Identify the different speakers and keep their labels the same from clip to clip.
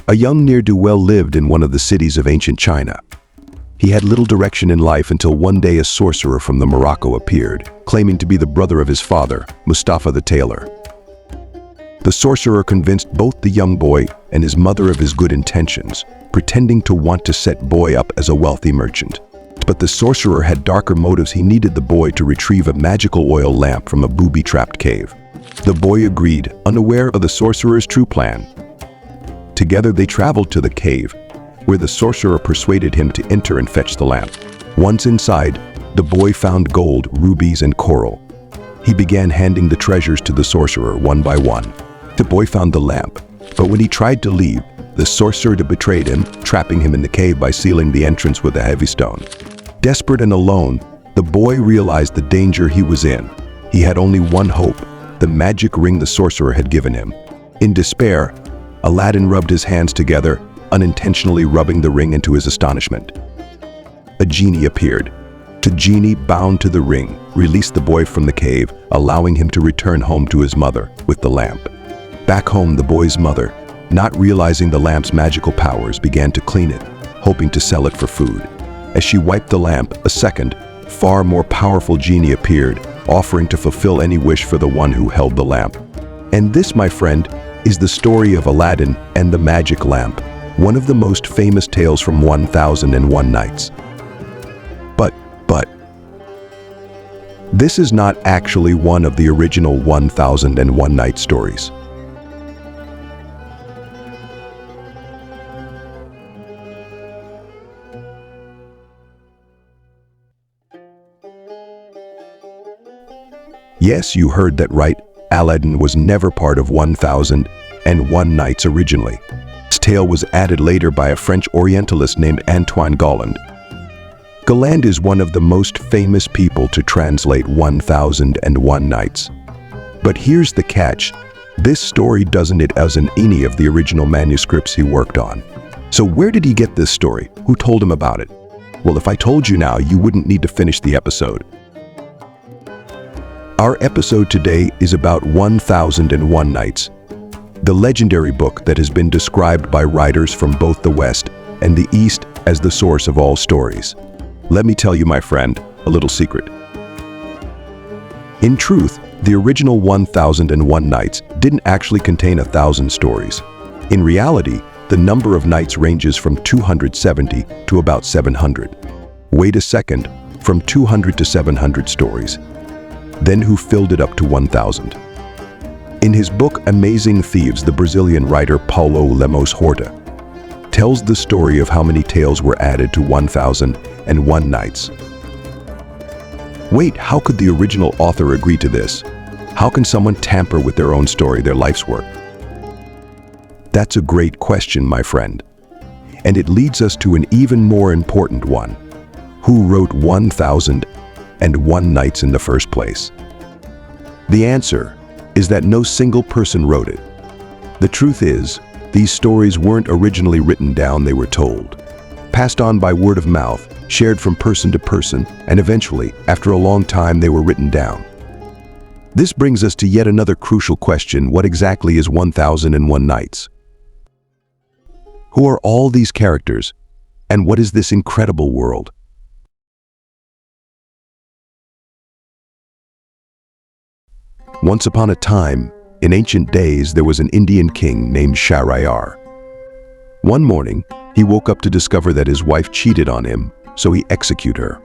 Speaker 1: A young ne'er-do-well lived in one of the cities of ancient China. He had little direction in life until one day a sorcerer from the Morocco appeared, claiming to be the brother of his father, Mustafa the tailor. The sorcerer convinced both the young boy and his mother of his good intentions, pretending to want to set boy up as a wealthy merchant. But the sorcerer had darker motives. He needed the boy to retrieve a magical oil lamp from a booby-trapped cave. The boy agreed, unaware of the sorcerer's true plan. Together they traveled to the cave, where the sorcerer persuaded him to enter and fetch the lamp. Once inside, the boy found gold, rubies, and coral. He began handing the treasures to the sorcerer one by one. The boy found the lamp, but when he tried to leave, the sorcerer betrayed him, trapping him in the cave by sealing the entrance with a heavy stone. Desperate and alone, the boy realized the danger he was in. He had only one hope, the magic ring the sorcerer had given him. In despair, Aladdin rubbed his hands together, unintentionally rubbing the ring into his astonishment. A genie appeared. The genie, bound to the ring, released the boy from the cave, allowing him to return home to his mother with the lamp. Back home, the boy's mother, not realizing the lamp's magical powers, began to clean it, hoping to sell it for food. As she wiped the lamp, a second, far more powerful genie appeared, offering to fulfill any wish for the one who held the lamp. And this, my friend, is the story of Aladdin and the magic lamp, one of the most famous tales from 1001 Nights. But, this is not actually one of the original 1001 Nights stories. Yes, you heard that right. Aladdin was never part of 1001 Nights originally. This tale was added later by a French Orientalist named Antoine Galland. Galland is one of the most famous people to translate 1001 Nights. But here's the catch. This story doesn't it as in any of the original manuscripts he worked on. So where did he get this story? Who told him about it? Well, if I told you now, you wouldn't need to finish the episode. Our episode today is about 1001 Nights, the legendary book that has been described by writers from both the West and the East as the source of all stories. Let me tell you, my friend, a little secret. In truth, the original 1001 Nights didn't actually contain 1,000 stories. In reality, the number of nights ranges from 270 to about 700. Wait a second, from 200 to 700 stories. Then who filled it up to 1,000? In his book Amazing Thieves, the Brazilian writer Paulo Lemos Horta tells the story of how many tales were added to 1001 Nights. Wait, how could the original author agree to this? How can someone tamper with their own story, their life's work? That's a great question, my friend. And it leads us to an even more important one. Who wrote 1001 Nights in the first place? The answer is that no single person wrote it. The truth is, these stories weren't originally written down, they were told. Passed on by word of mouth, shared from person to person, and eventually, after a long time, they were written down. This brings us to yet another crucial question: what exactly is 1001 Nights? Who are all these characters, and what is this incredible world? Once upon a time, in ancient days, there was an Indian king named Shahryar. One morning, he woke up to discover that his wife cheated on him, so he executed her.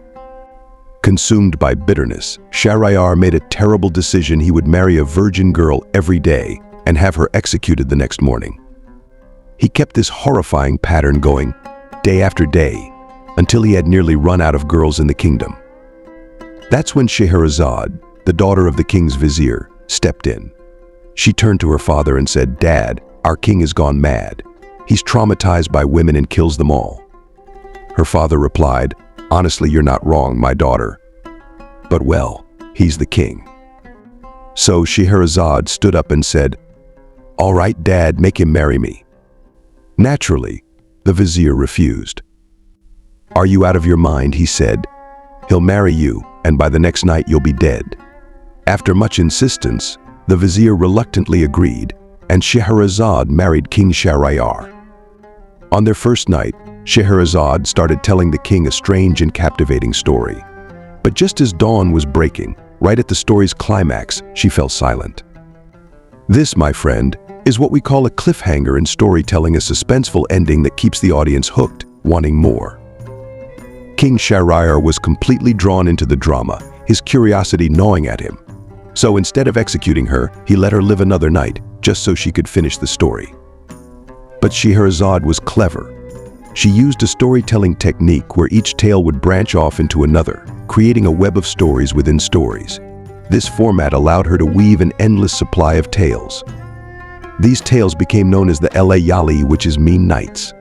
Speaker 1: Consumed by bitterness, Shahryar made a terrible decision. He would marry a virgin girl every day and have her executed the next morning. He kept this horrifying pattern going day after day until he had nearly run out of girls in the kingdom. That's when Scheherazade, the daughter of the king's vizier, stepped in. She turned to her father and said, "Dad, our king has gone mad. He's traumatized by women and kills them all." Her father replied, "Honestly, you're not wrong, my daughter. But well, he's the king." So Scheherazade stood up and said, "All right, Dad, make him marry me." Naturally, the vizier refused. "Are you out of your mind?" he said. "He'll marry you, and by the next night you'll be dead." After much insistence, the vizier reluctantly agreed, and Scheherazade married King Shahryar. On their first night, Scheherazade started telling the king a strange and captivating story. But just as dawn was breaking, right at the story's climax, she fell silent. This, my friend, is what we call a cliffhanger in storytelling, a suspenseful ending that keeps the audience hooked, wanting more. King Shahryar was completely drawn into the drama, his curiosity gnawing at him. So instead of executing her, he let her live another night, just so she could finish the story. But Scheherazade was clever. She used a storytelling technique where each tale would branch off into another, creating a web of stories within stories. This format allowed her to weave an endless supply of tales. These tales became known as the Layali, which mean nights.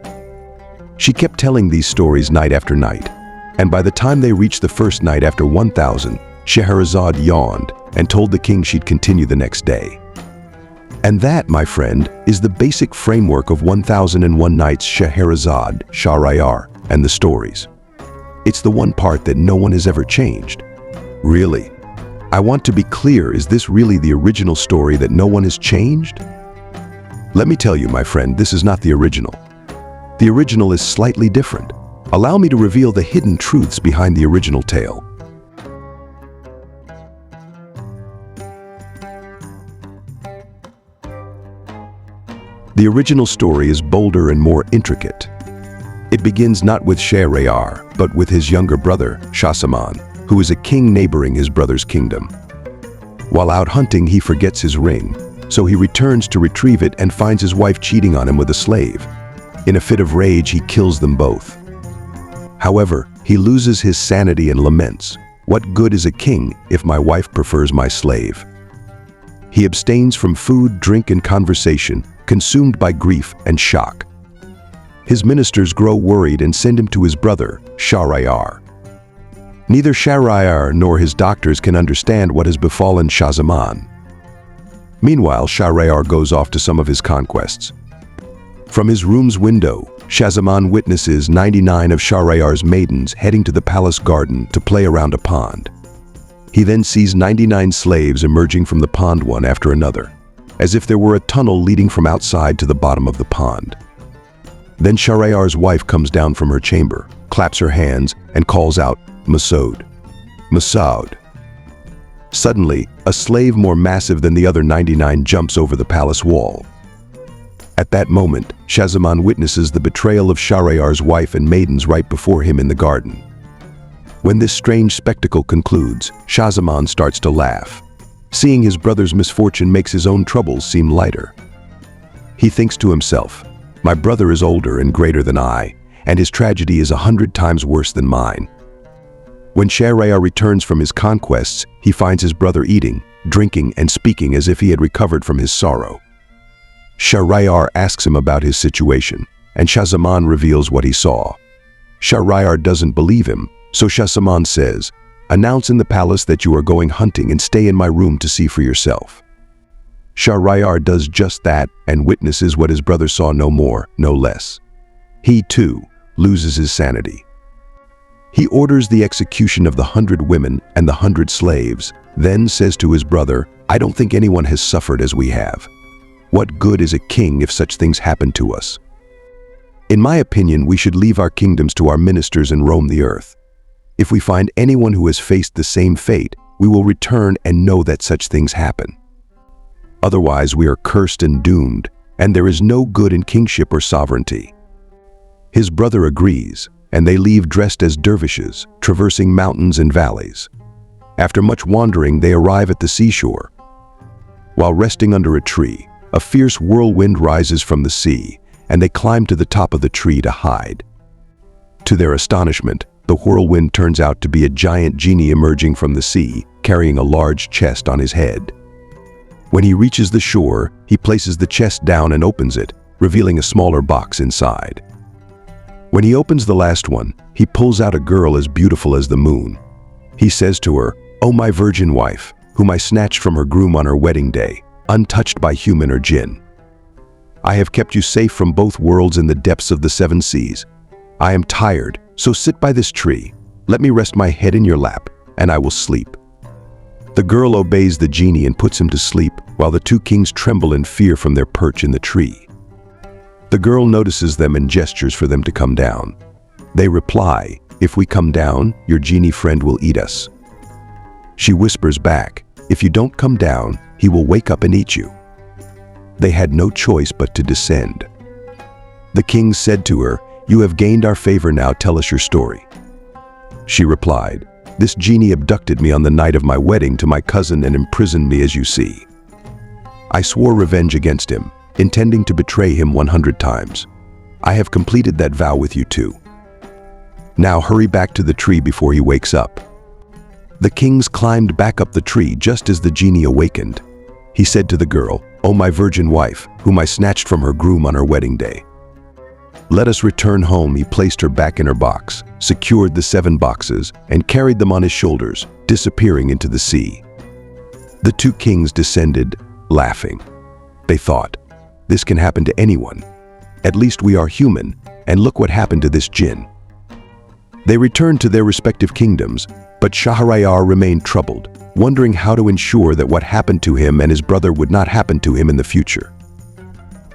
Speaker 1: She kept telling these stories night after night, and by the time they reached the first night after 1,000, Scheherazade yawned and told the king she'd continue the next day. And that, my friend, is the basic framework of 1001 Nights, Scheherazade, Shahryar, and the stories. It's the one part that no one has ever changed. Really? I want to be clear, is this really the original story that no one has changed? Let me tell you, my friend, this is not the original. The original is slightly different. Allow me to reveal the hidden truths behind the original tale. The original story is bolder and more intricate. It begins not with Shahryar, but with his younger brother, Schahzaman, who is a king neighboring his brother's kingdom. While out hunting, he forgets his ring, so he returns to retrieve it and finds his wife cheating on him with a slave. In a fit of rage, he kills them both. However, he loses his sanity and laments, "What good is a king if my wife prefers my slave?" He abstains from food, drink, and conversation, consumed by grief and shock. His ministers grow worried and send him to his brother, Shahryar. Neither Shahryar nor his doctors can understand what has befallen Schahzaman. Meanwhile, Shahryar goes off to some of his conquests. From his room's window, Schahzaman witnesses 99 of Shahryar's maidens heading to the palace garden to play around a pond. He then sees 99 slaves emerging from the pond one after another, as if there were a tunnel leading from outside to the bottom of the pond. Then Shahryar's wife comes down from her chamber, claps her hands, and calls out, "Masoud! Masoud!" Suddenly, a slave more massive than the other 99 jumps over the palace wall. At that moment, Schahzaman witnesses the betrayal of Shahryar's wife and maidens right before him in the garden. When this strange spectacle concludes, Schahzaman starts to laugh. Seeing his brother's misfortune makes his own troubles seem lighter. He thinks to himself, "My brother is older and greater than I, and his tragedy is 100 times worse than mine." When Shahryar returns from his conquests, he finds his brother eating, drinking, and speaking as if he had recovered from his sorrow. Shahryar asks him about his situation, and Schahzaman reveals what he saw. Shahryar doesn't believe him, so Schahzaman says, "Announce in the palace that you are going hunting and stay in my room to see for yourself." Shahryar does just that and witnesses what his brother saw, no more, no less. He, too, loses his sanity. He orders the execution of the 100 women and the 100 slaves, then says to his brother, "I don't think anyone has suffered as we have. What good is a king if such things happen to us? In my opinion, we should leave our kingdoms to our ministers and roam the earth. If we find anyone who has faced the same fate, we will return and know that such things happen. Otherwise, we are cursed and doomed, and there is no good in kingship or sovereignty." His brother agrees, and they leave dressed as dervishes, traversing mountains and valleys. After much wandering, they arrive at the seashore. While resting under a tree, a fierce whirlwind rises from the sea, and they climb to the top of the tree to hide. To their astonishment, the whirlwind turns out to be a giant genie emerging from the sea, carrying a large chest on his head. When he reaches the shore, he places the chest down and opens it, revealing a smaller box inside. When he opens the last one, he pulls out a girl as beautiful as the moon. He says to her, "O my virgin wife, whom I snatched from her groom on her wedding day, untouched by human or jinn. I have kept you safe from both worlds in the depths of the 7 seas. I am tired, so sit by this tree. Let me rest my head in your lap, and I will sleep." The girl obeys the genie and puts him to sleep, while the 2 kings tremble in fear from their perch in the tree. The girl notices them and gestures for them to come down. They reply, "If we come down, your genie friend will eat us." She whispers back, "If you don't come down, he will wake up and eat you." They had no choice but to descend. The king said to her, "You have gained our favor, now tell us your story." She replied, "This genie abducted me on the night of my wedding to my cousin and imprisoned me as you see. I swore revenge against him, intending to betray him 100 times. I have completed that vow with you too. Now hurry back to the tree before he wakes up." The kings climbed back up the tree just as the genie awakened. He said to the girl, "O my virgin wife, whom I snatched from her groom on her wedding day, let us return home." He placed her back in her box, secured the 7 boxes, and carried them on his shoulders, disappearing into the sea. The 2 kings descended, laughing. They thought, "This can happen to anyone. At least we are human, and look what happened to this jinn." They returned to their respective kingdoms, but Shahryar remained troubled, wondering how to ensure that what happened to him and his brother would not happen to him in the future.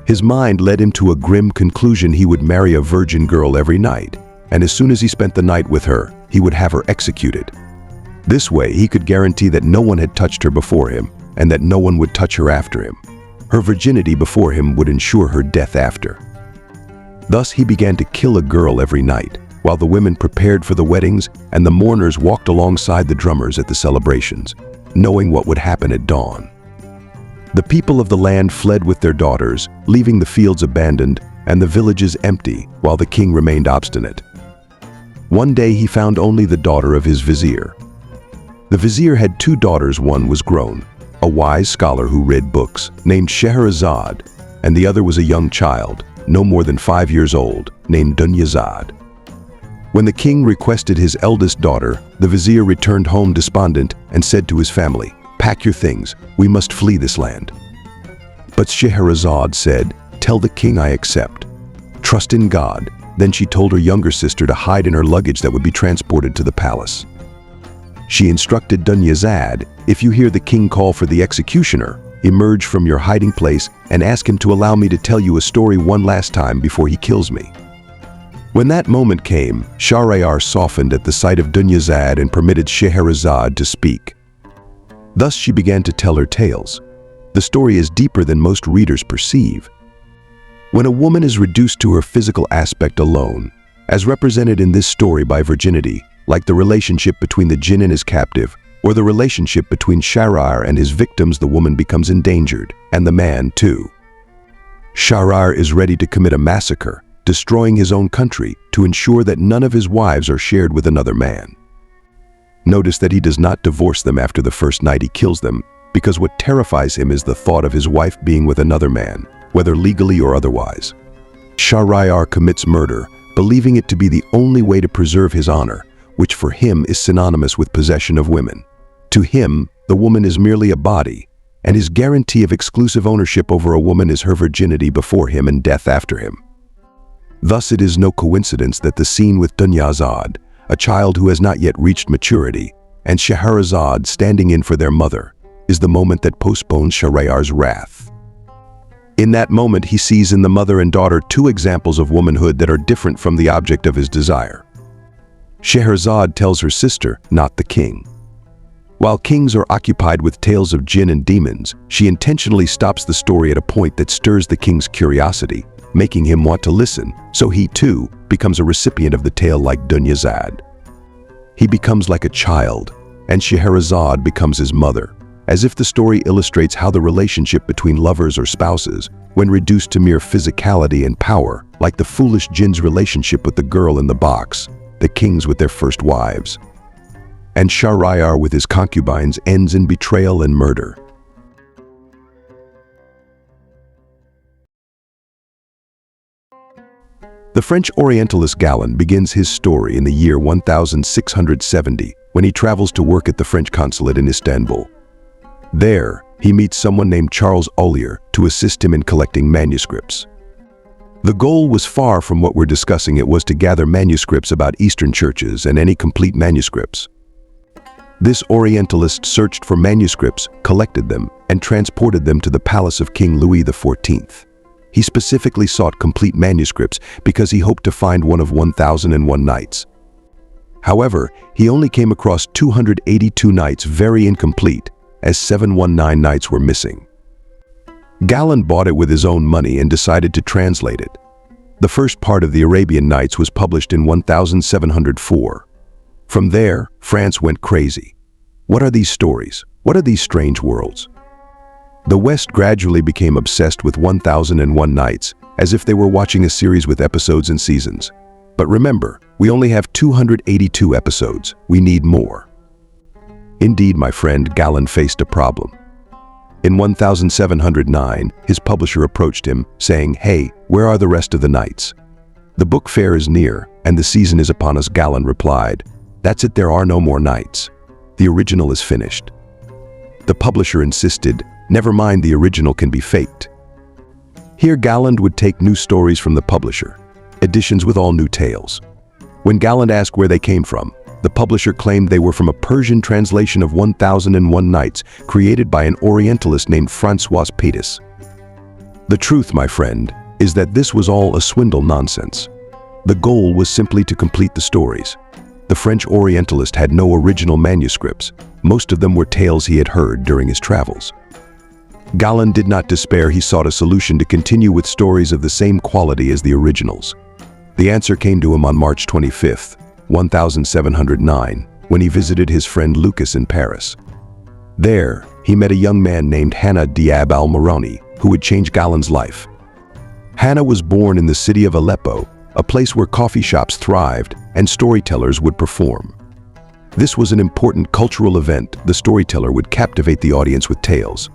Speaker 1: His mind led him to a grim conclusion: he would marry a virgin girl every night, and as soon as he spent the night with her, he would have her executed. This way, he could guarantee that no one had touched her before him, and that no one would touch her after him. Her virginity before him would ensure her death after. Thus he began to kill a girl every night, while the women prepared for the weddings and the mourners walked alongside the drummers at the celebrations, knowing what would happen at dawn. The people of the land fled with their daughters, leaving the fields abandoned and the villages empty, while the king remained obstinate. One day he found only the daughter of his vizier. The vizier had 2 daughters. One was grown, a wise scholar who read books, named Scheherazade, and the other was a young child, no more than 5 years old, named Dunyazad. When the king requested his eldest daughter, the vizier returned home despondent and said to his family, "Pack your things, we must flee this land." But Scheherazade said, "Tell the king I accept. Trust in God." Then she told her younger sister to hide in her luggage that would be transported to the palace. She instructed Dunyazad, "If you hear the king call for the executioner, emerge from your hiding place and ask him to allow me to tell you a story one last time before he kills me." When that moment came, Shahryar softened at the sight of Dunyazad and permitted Scheherazade to speak. Thus she began to tell her tales. The story is deeper than most readers perceive. When a woman is reduced to her physical aspect alone, as represented in this story by virginity, like the relationship between the jinn and his captive, or the relationship between Shahryar and his victims, the woman becomes endangered, and the man too. Shahryar is ready to commit a massacre, destroying his own country to ensure that none of his wives are shared with another man. Notice that he does not divorce them after the first night he kills them, because what terrifies him is the thought of his wife being with another man, whether legally or otherwise. Shahryar commits murder, believing it to be the only way to preserve his honor, which for him is synonymous with possession of women. To him, the woman is merely a body, and his guarantee of exclusive ownership over a woman is her virginity before him and death after him. Thus it is no coincidence that the scene with Dunyazad, a child who has not yet reached maturity, and Scheherazade standing in for their mother, is the moment that postpones Shahryar's wrath. In that moment, he sees in the mother and daughter 2 examples of womanhood that are different from the object of his desire. Scheherazade tells her sister, not the king. While kings are occupied with tales of jinn and demons, she intentionally stops the story at a point that stirs the king's curiosity, making him want to listen, so he too becomes a recipient of the tale like Dunyazad. He becomes like a child, and Scheherazade becomes his mother, as if the story illustrates how the relationship between lovers or spouses, when reduced to mere physicality and power, like the foolish jinn's relationship with the girl in the box, the kings with their first wives, and Shahryar with his concubines, ends in betrayal and murder. The French Orientalist Galland begins his story in the year 1670 when he travels to work at the French consulate in Istanbul. There, he meets someone named Charles Ollier to assist him in collecting manuscripts. The goal was far from what we're discussing. It was to gather manuscripts about Eastern churches and any complete manuscripts. This Orientalist searched for manuscripts, collected them, and transported them to the palace of King Louis XIV. He specifically sought complete manuscripts because he hoped to find one of 1001 Nights. However, he only came across 282 nights very incomplete, as 719 nights were missing. Galland bought it with his own money and decided to translate it. The first part of the Arabian Nights was published in 1704. From there, France went crazy. What are these stories? What are these strange worlds? The West gradually became obsessed with 1001 Nights, as if they were watching a series with episodes and seasons. But remember, we only have 282 episodes. We need more. Indeed, my friend, Galland faced a problem. In 1709, his publisher approached him, saying, "Hey, where are the rest of the nights? The book fair is near, and the season is upon us." Galland replied, "That's it, there are no more nights. The original is finished." The publisher insisted, "Never mind, the original can be faked." Here Galland would take new stories from the publisher, editions with all new tales. When Galland asked where they came from, the publisher claimed they were from a Persian translation of 1001 Nights created by an Orientalist named François Pétis. The truth, my friend, is that this was all a swindle nonsense. The goal was simply to complete the stories. The French Orientalist had no original manuscripts. Most of them were tales he had heard during his travels. Galland did not despair. He sought a solution to continue with stories of the same quality as the originals. The answer came to him on March 25th, 1709, when he visited his friend Lucas in Paris. There, he met a young man named Hanna Diab al-Maroni, who would change Galland's life. Hanna was born in the city of Aleppo, a place where coffee shops thrived and storytellers would perform. This was an important cultural event. The storyteller would captivate the audience with tales.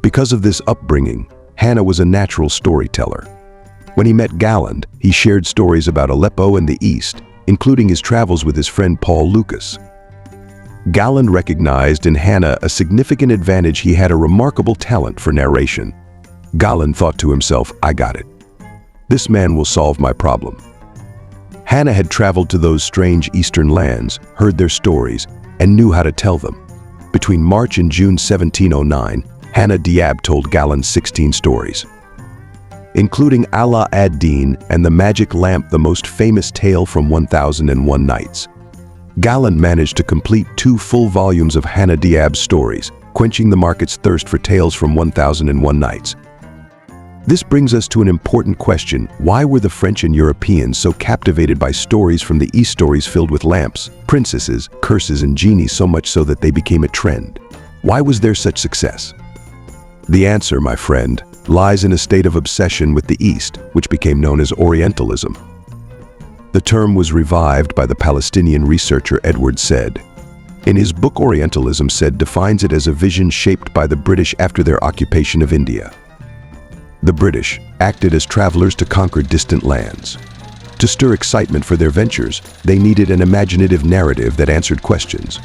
Speaker 1: Because of this upbringing, Hanna was a natural storyteller. When he met Galland, he shared stories about Aleppo and the East, including his travels with his friend Paul Lucas. Galland recognized in Hanna a significant advantage. He had a remarkable talent for narration. Galland thought to himself, "I got it. This man will solve my problem." Hanna had traveled to those strange eastern lands, heard their stories, and knew how to tell them. Between March and June 1709, Hanna Diab told Galland 16 stories, including Aladdin and the Magic Lamp, the most famous tale from 1001 Nights. Galland managed to complete 2 full volumes of Hanna Diab's stories, quenching the market's thirst for tales from 1001 Nights. This brings us to an important question. Why were the French and Europeans so captivated by stories from the East, stories filled with lamps, princesses, curses, and genies, so much so that they became a trend? Why was there such success? The answer, my friend, lies in a state of obsession with the East, which became known as Orientalism. The term was revived by the Palestinian researcher Edward Said. In his book, Orientalism, Said defines it as a vision shaped by the British after their occupation of India. The British acted as travelers to conquer distant lands. To stir excitement for their ventures, they needed an imaginative narrative that answered questions.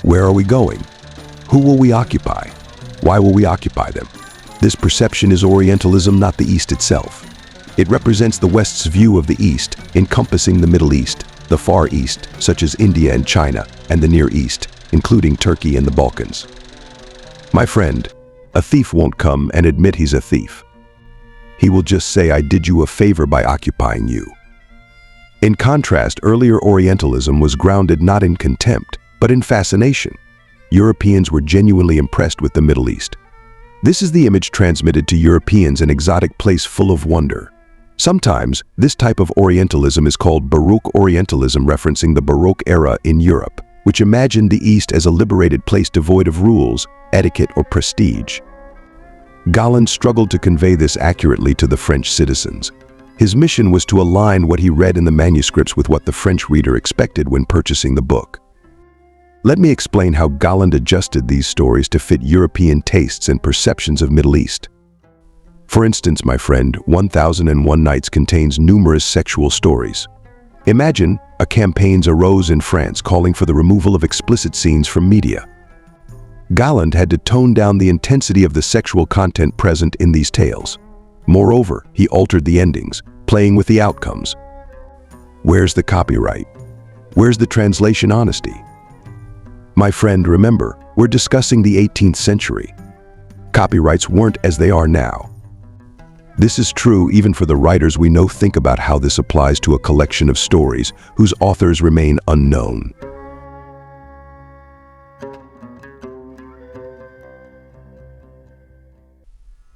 Speaker 1: Where are we going? Who will we occupy? Why will we occupy them? This perception is Orientalism, not the East itself. It represents the West's view of the East, encompassing the Middle East, the Far East, such as India and China, and the Near East, including Turkey and the Balkans. My friend, a thief won't come and admit he's a thief. He will just say, "I did you a favor by occupying you." In contrast, earlier Orientalism was grounded not in contempt, but in fascination. Europeans were genuinely impressed with the Middle East. This is the image transmitted to Europeans, an exotic place full of wonder. Sometimes, this type of Orientalism is called Baroque Orientalism, referencing the Baroque era in Europe, which imagined the East as a liberated place devoid of rules, etiquette, or prestige. Galland struggled to convey this accurately to the French citizens. His mission was to align what he read in the manuscripts with what the French reader expected when purchasing the book. Let me explain how Galland adjusted these stories to fit European tastes and perceptions of Middle East. For instance, my friend, 1001 Nights contains numerous sexual stories. Imagine a campaign arose in France calling for the removal of explicit scenes from media. Galland had to tone down the intensity of the sexual content present in these tales. Moreover, he altered the endings, playing with the outcomes. Where's the copyright? Where's the translation honesty? My friend, remember, we're discussing the 18th century. Copyrights weren't as they are now. This is true even for the writers we know. Think about how this applies to a collection of stories whose authors remain unknown.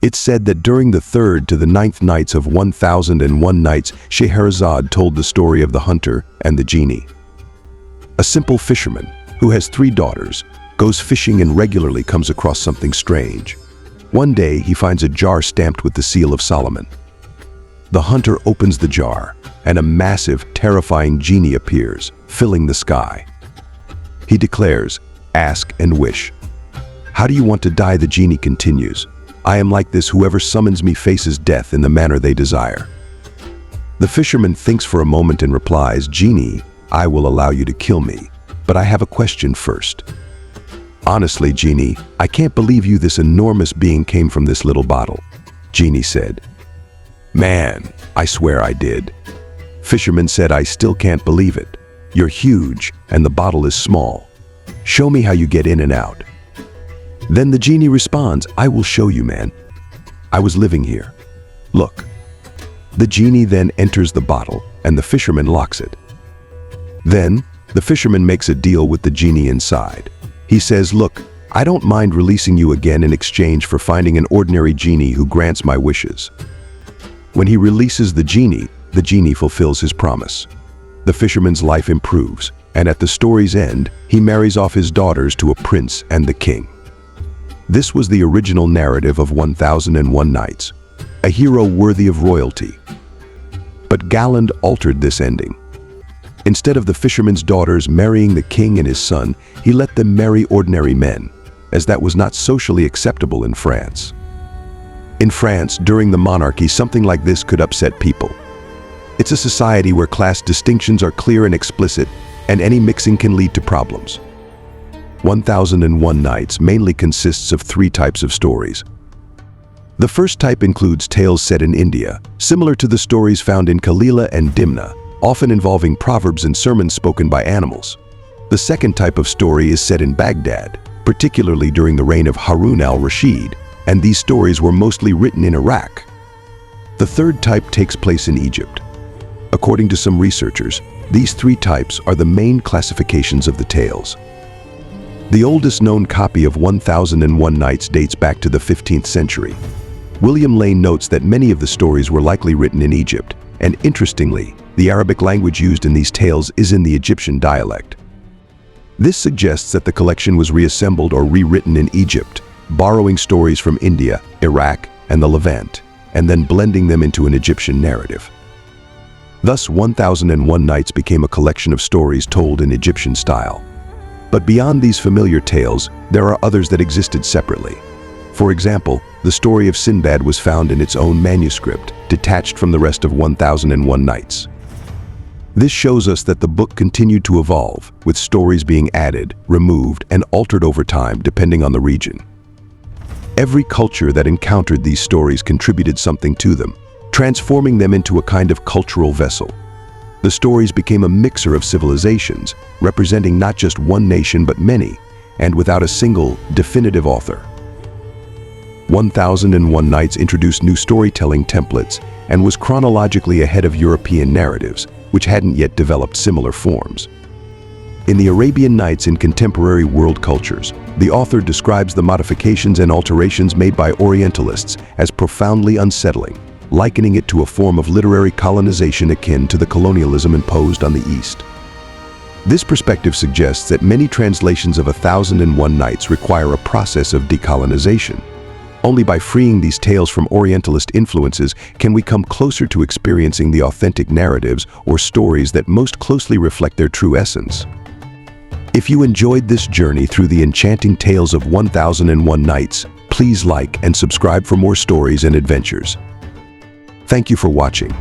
Speaker 1: It's said that during the 3rd to the 9th nights of 1001 Nights, Scheherazade told the story of the hunter and the Jinni. A simple fisherman who has 3 daughters goes fishing and regularly comes across something strange. One day he finds a jar stamped with the seal of Solomon. The hunter opens the jar and a massive, terrifying genie appears, filling the sky. He declares, "Ask and wish." "How do you want to die?" The genie continues. "I am like this. Whoever summons me faces death in the manner they desire." The fisherman thinks for a moment and replies, "Genie, I will allow you to kill me, but I have a question first." "Honestly, Genie, I can't believe you. This enormous being came from this little bottle." Genie said, "Man, I swear I did." Fisherman said, "I still can't believe it. You're huge and the bottle is small. Show me how you get in and out." Then the genie responds, "I will show you, man. I was living here. Look." The genie then enters the bottle and the fisherman locks it. Then the fisherman makes a deal with the genie inside. He says, "Look, I don't mind releasing you again in exchange for finding an ordinary genie who grants my wishes." When he releases the genie fulfills his promise. The fisherman's life improves, and at the story's end, he marries off his daughters to a prince and the king. This was the original narrative of 1001 Nights, a hero worthy of royalty. But Galland altered this ending. Instead of the fisherman's daughters marrying the king and his son, he let them marry ordinary men, as that was not socially acceptable in France. In France, during the monarchy, something like this could upset people. It's a society where class distinctions are clear and explicit, and any mixing can lead to problems. 1001 Nights mainly consists of 3 types of stories. The first type includes tales set in India, similar to the stories found in Kalila and Dimna, often involving proverbs and sermons spoken by animals. The second type of story is set in Baghdad, particularly during the reign of Harun al-Rashid, and these stories were mostly written in Iraq. The third type takes place in Egypt. According to some researchers, these 3 types are the main classifications of the tales. The oldest known copy of 1001 Nights dates back to the 15th century. William Lane notes that many of the stories were likely written in Egypt, and interestingly, the Arabic language used in these tales is in the Egyptian dialect. This suggests that the collection was reassembled or rewritten in Egypt, borrowing stories from India, Iraq, and the Levant, and then blending them into an Egyptian narrative. Thus, 1001 Nights became a collection of stories told in Egyptian style. But beyond these familiar tales, there are others that existed separately. For example, the story of Sinbad was found in its own manuscript, detached from the rest of 1001 Nights. This shows us that the book continued to evolve, with stories being added, removed, and altered over time depending on the region. Every culture that encountered these stories contributed something to them, transforming them into a kind of cultural vessel. The stories became a mixer of civilizations, representing not just one nation but many, and without a single, definitive author. 1001 Nights introduced new storytelling templates and was chronologically ahead of European narratives, which hadn't yet developed similar forms. In the Arabian Nights in contemporary world cultures, the author describes the modifications and alterations made by Orientalists as profoundly unsettling, likening it to a form of literary colonization akin to the colonialism imposed on the East. This perspective suggests that many translations of 1001 Nights require a process of decolonization. Only by freeing these tales from Orientalist influences can we come closer to experiencing the authentic narratives or stories that most closely reflect their true essence. If you enjoyed this journey through the enchanting tales of 1001 Nights, please like and subscribe for more stories and adventures. Thank you for watching.